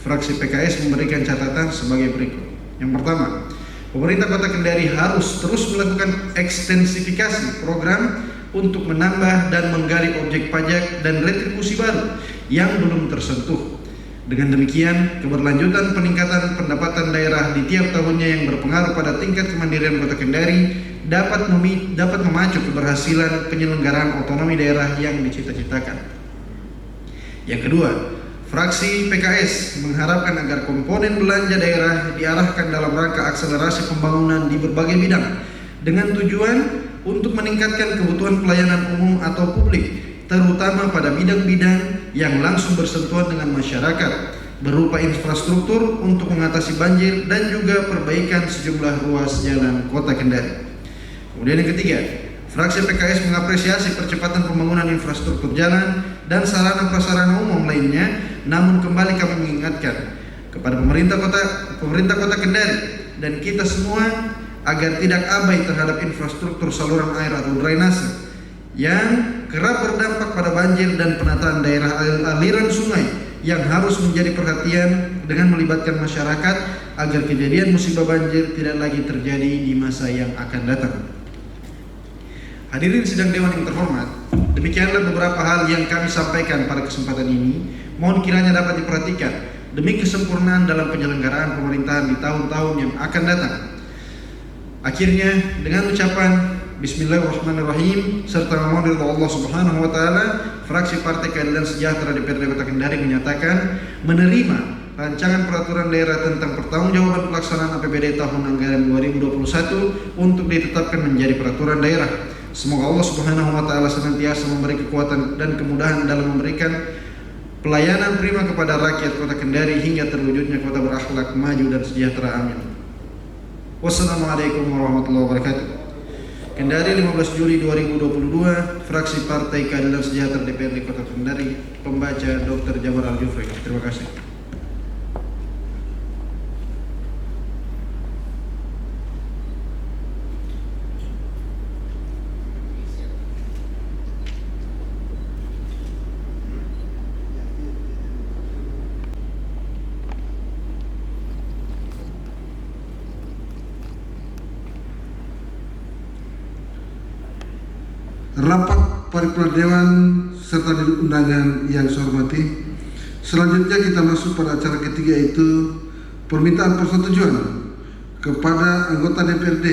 G: fraksi PKS memberikan catatan sebagai berikut. Yang pertama, pemerintah Kota Kendari harus terus melakukan ekstensifikasi program untuk menambah dan menggali objek pajak dan retribusi baru yang belum tersentuh. Dengan demikian, keberlanjutan peningkatan pendapatan daerah di tiap tahunnya yang berpengaruh pada tingkat kemandirian Kota Kendari dapat memacu keberhasilan penyelenggaraan otonomi daerah yang dicita-citakan. Yang kedua, fraksi PKS mengharapkan agar komponen belanja daerah diarahkan dalam rangka akselerasi pembangunan di berbagai bidang dengan tujuan untuk meningkatkan kebutuhan pelayanan umum atau publik, terutama pada bidang-bidang yang langsung bersentuhan dengan masyarakat, berupa infrastruktur untuk mengatasi banjir dan juga perbaikan sejumlah ruas jalan Kota Kendari. Kemudian yang ketiga, fraksi PKS mengapresiasi percepatan pembangunan infrastruktur jalan dan sarana prasarana umum lainnya, namun kembali kami mengingatkan kepada pemerintah Kota Kendari dan kita semua agar tidak abai terhadap infrastruktur saluran air atau drainase yang kerap berdampak pada banjir dan penataan daerah aliran sungai yang harus menjadi perhatian dengan melibatkan masyarakat agar kejadian musibah banjir tidak lagi terjadi di masa yang akan datang. Hadirin sidang dewan yang terhormat, demikianlah beberapa hal yang kami sampaikan pada kesempatan ini. Mohon kiranya dapat diperhatikan demi kesempurnaan dalam penyelenggaraan pemerintahan di tahun-tahun yang akan datang. Akhirnya, dengan ucapan Bismillahirrahmanirrahim serta memohon ridha Allah Subhanahu wa taala, fraksi Partai Keadilan Sejahtera DPRD Kota Kendari menyatakan menerima rancangan peraturan daerah tentang pertanggungjawaban pelaksanaan APBD tahun anggaran 2021 untuk ditetapkan menjadi peraturan daerah. Semoga Allah Subhanahu wa taala senantiasa memberi kekuatan dan kemudahan dalam memberikan pelayanan prima kepada rakyat Kota Kendari hingga terwujudnya kota berakhlak, maju dan sejahtera. Amin. Wassalamualaikum warahmatullahi wabarakatuh. Kendari 15 Juli 2022, fraksi Partai Keadilan Sejahtera DPRD Kota Kendari, pembaca Dr. Jabar Al-Jufri. Terima kasih.
A: Rapat paripurna dewan serta undangan yang saya hormati. Selanjutnya kita masuk pada acara ketiga, yaitu permintaan persetujuan kepada anggota DPRD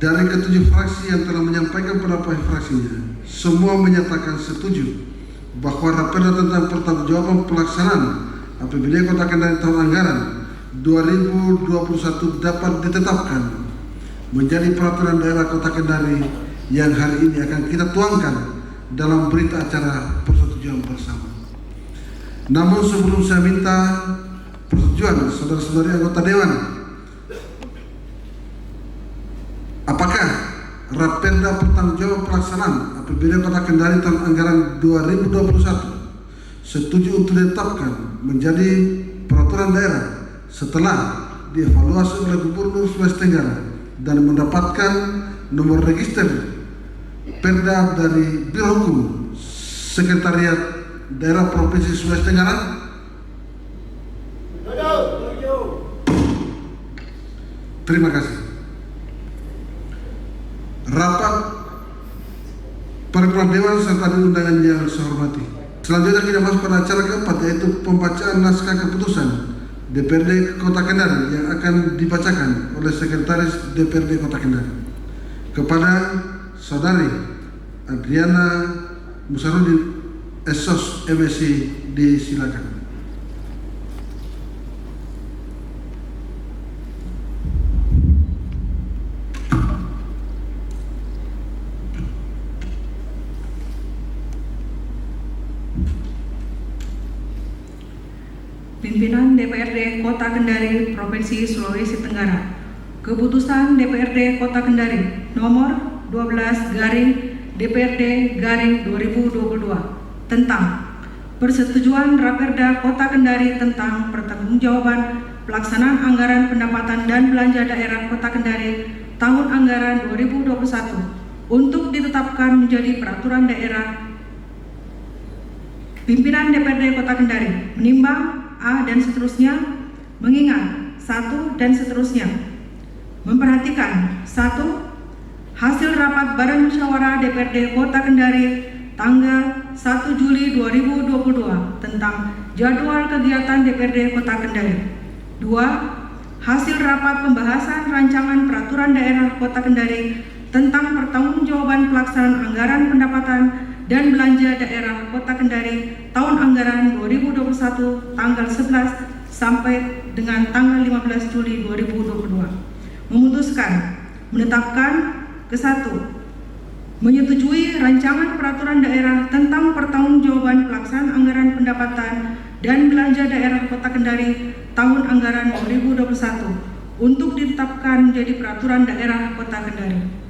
A: dari ketujuh fraksi yang telah menyampaikan pendapat fraksinya. Semua menyatakan setuju bahwa raperda tentang pertanggungjawaban pelaksanaan APBD Kota Kendari tahun anggaran 2021 dapat ditetapkan menjadi peraturan daerah Kota Kendari yang hari ini akan kita tuangkan dalam berita acara persetujuan bersama. Namun sebelum saya minta persetujuan saudara-saudari anggota Dewan, apakah Raperda pertanggungjawab pelaksanaan APBD Kota Kendari tahun anggaran 2021 setuju untuk ditetapkan menjadi peraturan daerah setelah dievaluasi oleh Gubernur Sulawesi Tenggara dan mendapatkan nomor register Perda dari Biro Hukum Sekretariat Daerah Provinsi Sulawesi Tenggara? Terima kasih. Rapat paripurna Dewan serta undangan yang saya hormati. Selanjutnya kita masuk pada acara keempat, yaitu pembacaan naskah keputusan DPRD Kota Kendari yang akan dibacakan oleh Sekretaris DPRD Kota Kendari. Kepada Saudari Adriana Musarudin Esos MSI, disilakan.
H: Pimpinan DPRD Kota Kendari Provinsi Sulawesi Tenggara. Keputusan DPRD Kota Kendari nomor 12/DPRD/2022 tentang persetujuan Raperda Kota Kendari tentang pertanggungjawaban pelaksanaan anggaran pendapatan dan belanja daerah Kota Kendari tahun anggaran 2021 untuk ditetapkan menjadi peraturan daerah. Pimpinan DPRD Kota Kendari menimbang A dan seterusnya, mengingat 1 dan seterusnya, memperhatikan 1. Hasil rapat Badan Musyawarah DPRD Kota Kendari tanggal 1 Juli 2022 tentang jadwal kegiatan DPRD Kota Kendari. 2. Hasil rapat pembahasan rancangan peraturan daerah Kota Kendari tentang pertanggungjawaban pelaksanaan anggaran pendapatan dan belanja daerah Kota Kendari tahun anggaran 2021 tanggal 11 sampai dengan tanggal 15 Juli 2022. Memutuskan menetapkan ke-1, menyetujui rancangan peraturan daerah tentang pertanggungjawaban pelaksanaan anggaran pendapatan dan belanja daerah Kota Kendari tahun anggaran 2021 untuk ditetapkan menjadi peraturan daerah Kota Kendari.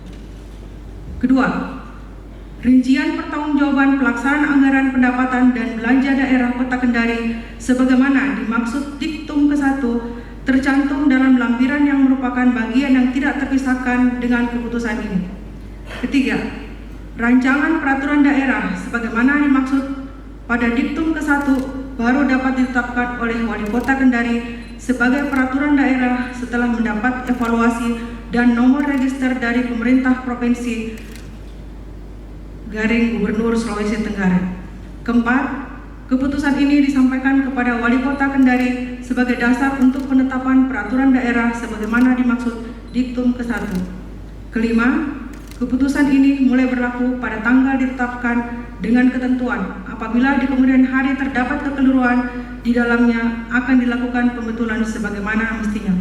H: Kedua, rincian pertanggungjawaban pelaksanaan anggaran pendapatan dan belanja daerah Kota Kendari sebagaimana dimaksud diktum ke-1 tercantum dalam lampiran yang merupakan bagian yang tidak terpisahkan dengan keputusan ini. Ketiga, rancangan peraturan daerah sebagaimana dimaksud pada diktum ke-1 baru dapat ditetapkan oleh Wali Kota Kendari sebagai peraturan daerah setelah mendapat evaluasi dan nomor register dari pemerintah provinsi garing Gubernur Sulawesi Tenggara. Keempat, keputusan ini disampaikan kepada Wali Kota Kendari sebagai dasar untuk penetapan peraturan daerah sebagaimana dimaksud diktum ke-1. Kelima, keputusan ini mulai berlaku pada tanggal ditetapkan dengan ketentuan apabila di kemudian hari terdapat kekeliruan di dalamnya akan dilakukan pembetulan sebagaimana mestinya.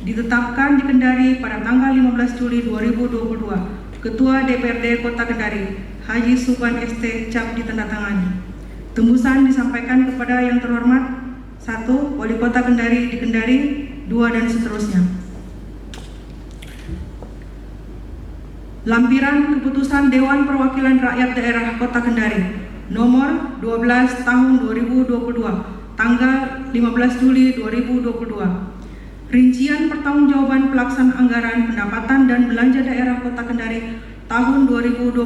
H: Ditetapkan di Kendari pada tanggal 15 Juli 2022. Ketua DPRD Kota Kendari, Haji Suban ST, cap ditandatangani. Tembusan disampaikan kepada yang terhormat 1. Wali Kota Kendari di Kendari, 2 dan seterusnya. Lampiran Keputusan Dewan Perwakilan Rakyat Daerah Kota Kendari nomor 12 tahun 2022 tanggal 15 Juli 2022. Rincian pertanggungjawaban pelaksanaan anggaran pendapatan dan belanja daerah Kota Kendari tahun 2021.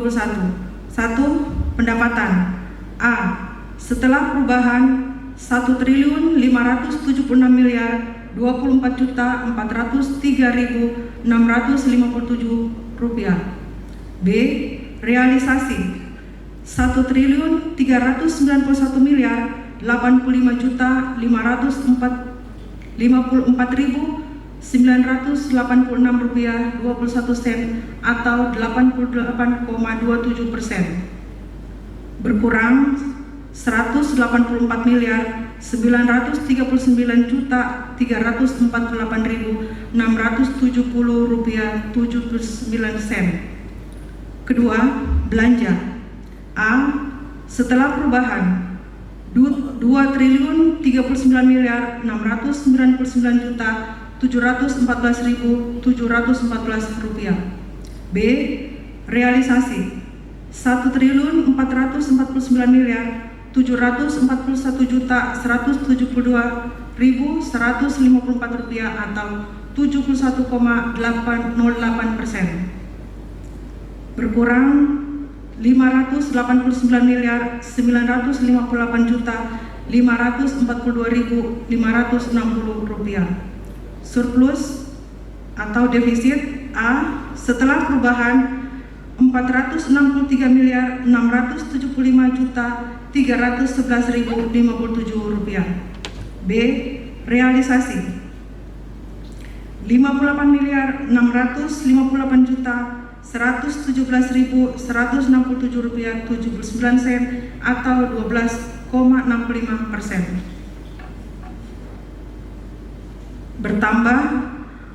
H: 1. Pendapatan A. Setelah perubahan 1.576.024.403.657 rupiah. B. Realisasi 1.395.554.986 rupiah 21 sen atau 88,27%. Berkurang 184.939.348.670 rupiah 79 sen. Kedua, belanja A. Setelah perubahan Rp2.399.714.714 B. Realisasi Rp1.449.741.172.154 atau 71,808%. Berkurang Rp599.958.542.560. Surplus atau defisit A. Setelah perubahan Rp465.675.311.057. B. Realisasi Rp558.117.167.79 atau 12,65%. Bertambah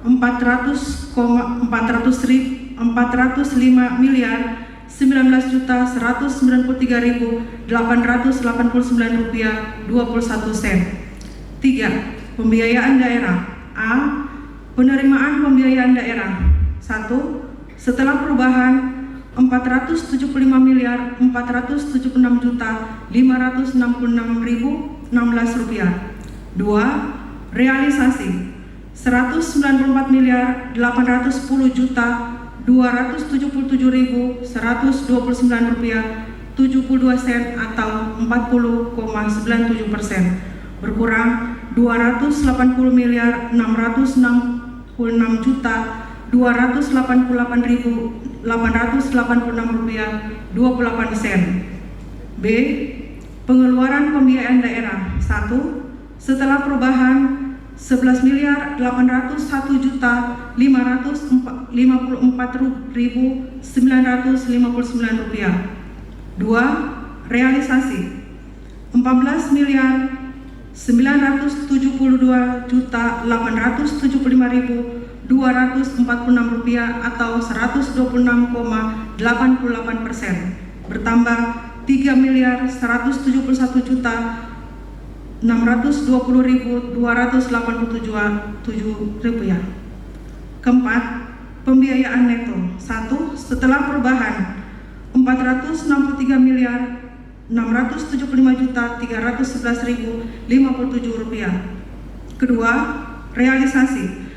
H: Rp404.193.889.21. 3. Pembiayaan daerah. A. Penerimaan pembiayaan daerah. 1. Setelah perubahan Rp476.546.566.016. 2. Realisasi Rp199.277.129.72 atau 40,97%. Berkurang Rp280.668.886.28. B. Pengeluaran pembiayaan daerah. 1. Setelah perubahan Rp11.854.959. 2. Realisasi Rp14.972.875.246 atau 126,88%. Bertambah Rp3.120.287.7. Keempat, pembiayaan neto. 1. Setelah perubahan Rp463.675.311.057. Kedua, realisasi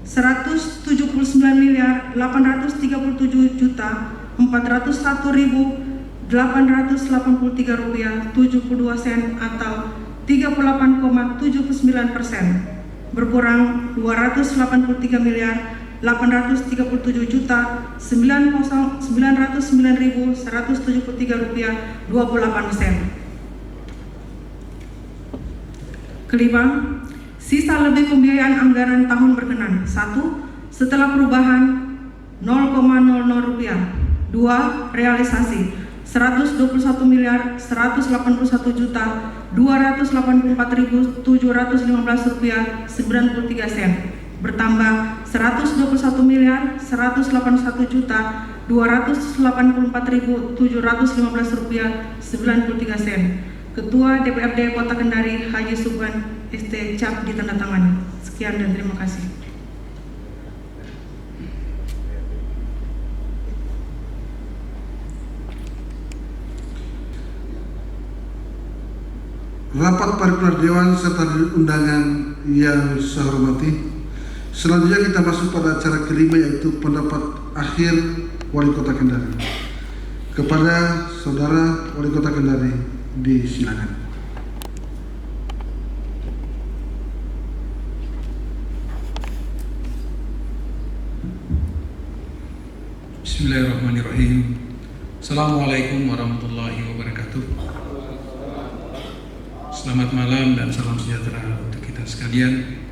H: Rp179.837.401.883.72 atau 38,79%. Berkurang Rp283.839.173.28. Kelima, sisa lebih pembiayaan anggaran tahun berkenan. 1. Setelah perubahan Rp0,00. 2. Realisasi Rp121.184.715.93. Bertambah Rp121.184.715.93. Ketua DPRD Kota Kendari Haji Subhan ST Cap ditandatangani. Sekian dan terima kasih.
A: Rapat paripurna Dewan serta undangan yang saya hormati. Selanjutnya kita masuk pada acara kelima, yaitu pendapat akhir Wali Kota Kendari. Kepada Saudara Wali Kota Kendari, disilakan.
I: Bismillahirrahmanirrahim. Assalamualaikum warahmatullahi wabarakatuh. Selamat malam dan salam sejahtera untuk kita sekalian.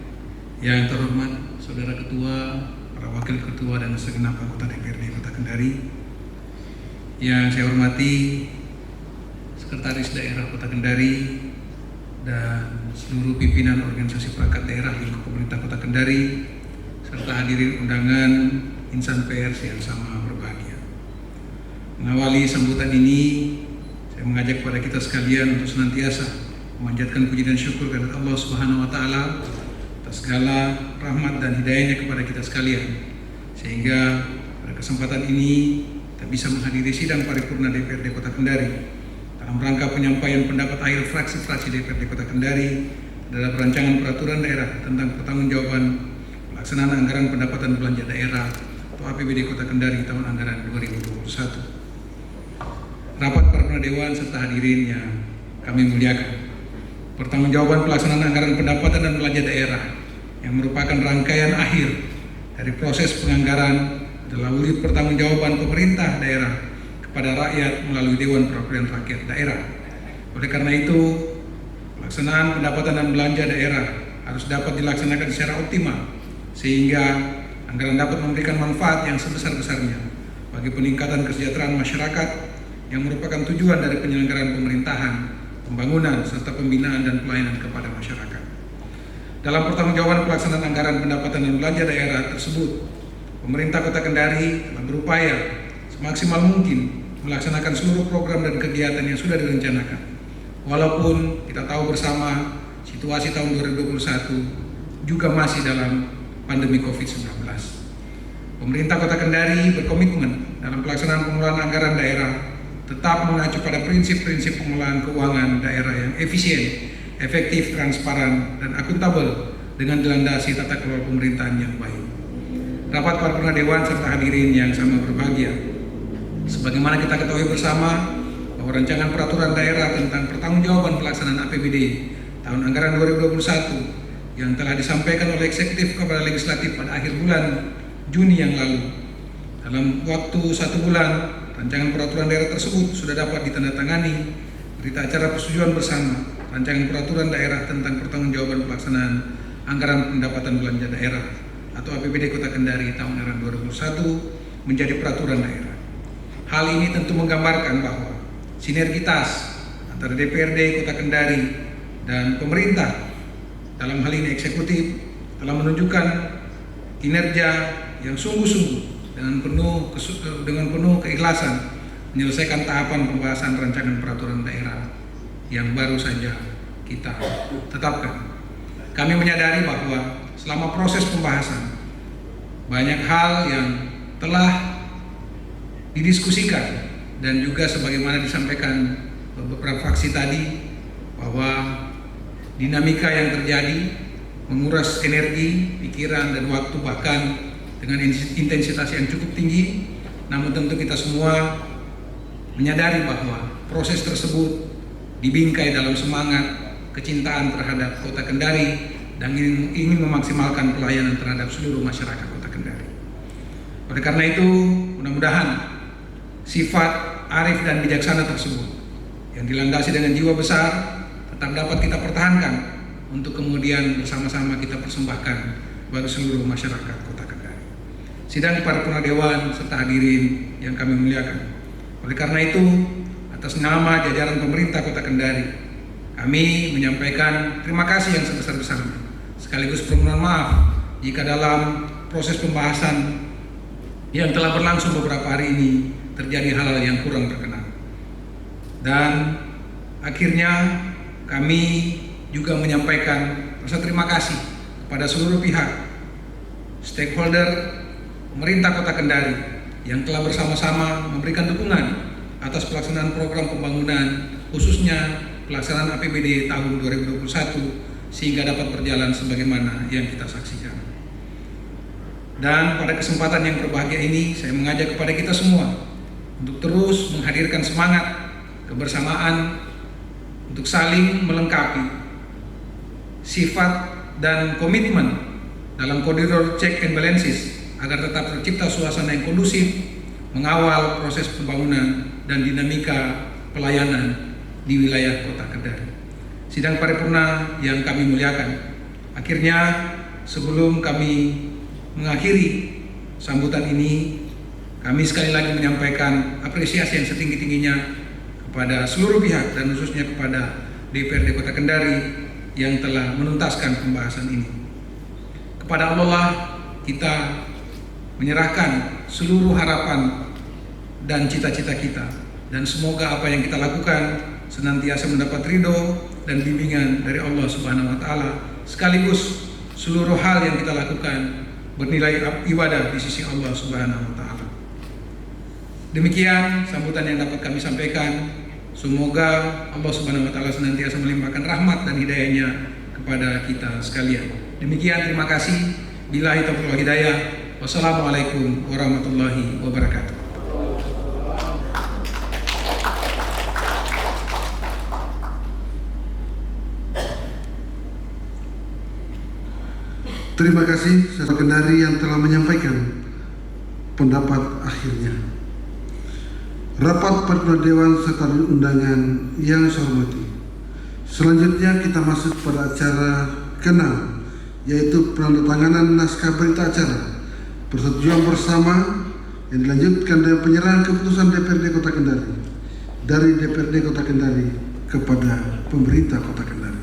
I: Yang terhormat Saudara Ketua, para Wakil Ketua dan segenap anggota DPRD Kota Kendari. Yang saya hormati Sekretaris Daerah Kota Kendari dan seluruh pimpinan organisasi perangkat daerah lingkup pemerintah Kota Kendari, serta hadirin undangan insan pers yang sama berbahagia. Mengawali sambutan ini, saya mengajak kepada kita sekalian untuk senantiasa memanjatkan puji dan syukur kepada Allah Subhanahu wa taala atas segala rahmat dan hidayahnya kepada kita sekalian, sehingga pada kesempatan ini kita bisa menghadiri sidang paripurna DPRD Kota Kendari dalam rangka penyampaian pendapat akhir fraksi-fraksi DPRD Kota Kendari terhadap rancangan peraturan daerah tentang pertanggungjawaban pelaksanaan anggaran pendapatan belanja daerah atau APBD Kota Kendari tahun anggaran 2021. Rapat paripurna dewan serta hadirin yang kami muliakan. Pertanggungjawaban pelaksanaan anggaran pendapatan dan belanja daerah yang merupakan rangkaian akhir dari proses penganggaran adalah wujud pertanggungjawaban pemerintah daerah kepada rakyat melalui Dewan Perwakilan Rakyat Daerah. Oleh karena itu, pelaksanaan pendapatan dan belanja daerah harus dapat dilaksanakan secara optimal sehingga anggaran dapat memberikan manfaat yang sebesar-besarnya bagi peningkatan kesejahteraan masyarakat yang merupakan tujuan dari penyelenggaraan pemerintahan, pembangunan, serta pembinaan dan pelayanan kepada masyarakat. Dalam pertanggungjawaban pelaksanaan anggaran pendapatan dan belanja daerah tersebut, pemerintah Kota Kendari telah berupaya semaksimal mungkin melaksanakan seluruh program dan kegiatan yang sudah direncanakan. Walaupun kita tahu bersama situasi tahun 2021 juga masih dalam pandemi COVID-19. Pemerintah Kota Kendari berkomitmen dalam pelaksanaan pengelolaan anggaran daerah tetap mengacu pada prinsip-prinsip pengelolaan keuangan daerah yang efisien, efektif, transparan, dan akuntabel dengan dilandasi tata kelola pemerintahan yang baik. Rapat paripurna dewan serta hadirin yang sama berbahagia, sebagaimana kita ketahui bersama bahwa rancangan peraturan daerah tentang pertanggungjawaban pelaksanaan APBD tahun anggaran 2021 yang telah disampaikan oleh eksekutif kepada legislatif pada akhir bulan Juni yang lalu. Dalam waktu 1 bulan, rancangan peraturan daerah tersebut sudah dapat ditandatangani berita acara persetujuan bersama rancangan peraturan daerah tentang pertanggungjawaban pelaksanaan anggaran pendapatan belanja daerah atau APBD Kota Kendari tahun anggaran 2021 menjadi peraturan daerah. Hal ini tentu menggambarkan bahwa sinergitas antara DPRD Kota Kendari dan pemerintah, dalam hal ini eksekutif, telah menunjukkan kinerja yang sungguh-sungguh dengan penuh keikhlasan menyelesaikan tahapan pembahasan rancangan peraturan daerah yang baru saja kita tetapkan. Kami menyadari bahwa selama proses pembahasan banyak hal yang telah didiskusikan dan juga sebagaimana disampaikan beberapa fraksi tadi bahwa dinamika yang terjadi menguras energi, pikiran, dan waktu bahkan dengan intensitas yang cukup tinggi. Namun tentu kita semua menyadari bahwa proses tersebut dibingkai dalam semangat kecintaan terhadap Kota Kendari dan ingin memaksimalkan pelayanan terhadap seluruh masyarakat Kota Kendari. Oleh karena itu, mudah-mudahan sifat arif dan bijaksana tersebut yang dilandasi dengan jiwa besar tetap dapat kita pertahankan untuk kemudian bersama-sama kita persembahkan bagi seluruh masyarakat Kota Kendari. Sidang paripurna dewan serta hadirin yang kami muliakan. Oleh karena itu, atas nama jajaran pemerintah Kota Kendari, kami menyampaikan terima kasih yang sebesar-besarnya, sekaligus permohonan maaf jika dalam proses pembahasan yang telah berlangsung beberapa hari ini terjadi hal-hal yang kurang berkenan. Dan akhirnya kami juga menyampaikan rasa terima kasih kepada seluruh pihak, stakeholder pemerintah Kota Kendari yang telah bersama-sama memberikan dukungan atas pelaksanaan program pembangunan, khususnya pelaksanaan APBD tahun 2021 sehingga dapat berjalan sebagaimana yang kita saksikan. Dan pada kesempatan yang berbahagia ini, saya mengajak kepada kita semua untuk terus menghadirkan semangat kebersamaan untuk saling melengkapi sifat dan komitmen dalam koridor check and balances agar tetap tercipta suasana yang kondusif mengawal proses pembangunan dan dinamika pelayanan di wilayah Kota Kendari. Sidang paripurna yang kami muliakan, akhirnya sebelum kami mengakhiri sambutan ini, kami sekali lagi menyampaikan apresiasi yang setinggi-tingginya kepada seluruh pihak dan khususnya kepada DPRD Kota Kendari yang telah menuntaskan pembahasan ini. Kepada Allah kita menyerahkan seluruh harapan dan cita-cita kita, dan semoga apa yang kita lakukan senantiasa mendapat ridho dan bimbingan dari Allah Subhanahu wa taala, sekaligus seluruh hal yang kita lakukan bernilai ibadah di sisi Allah Subhanahu wa taala. Demikian sambutan yang dapat kami sampaikan. Semoga Allah Subhanahu wa taala senantiasa melimpahkan rahmat dan hidayahnya kepada kita sekalian. Demikian, terima kasih. Billahi taufiq wal hidayah. Wassalamualaikum warahmatullahi wabarakatuh.
A: Terima kasih Saudara Kendari yang telah menyampaikan pendapat akhirnya. Rapat Paripurna Dewan serta undangan yang saya hormati. Selanjutnya kita masuk pada acara ke-6, yaitu penandatanganan naskah berita acara persetujuan bersama yang dilanjutkan dengan penyerahan keputusan DPRD Kota Kendari dari DPRD Kota Kendari kepada pemerintah Kota Kendari.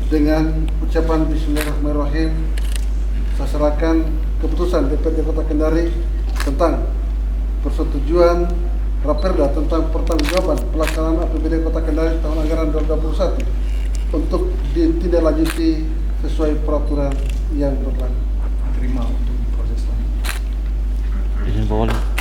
A: Dengan ucapan Bismillahirrahmanirrahim, saya serahkan keputusan DPRD Kota Kendari tentang persetujuan Raperda tentang pertanggungjawaban pelaksanaan APBD Kota Kendari tahun anggaran 2021 untuk ditindaklanjuti sesuai peraturan yang berlaku.
J: Terima untuk proses selanjutnya.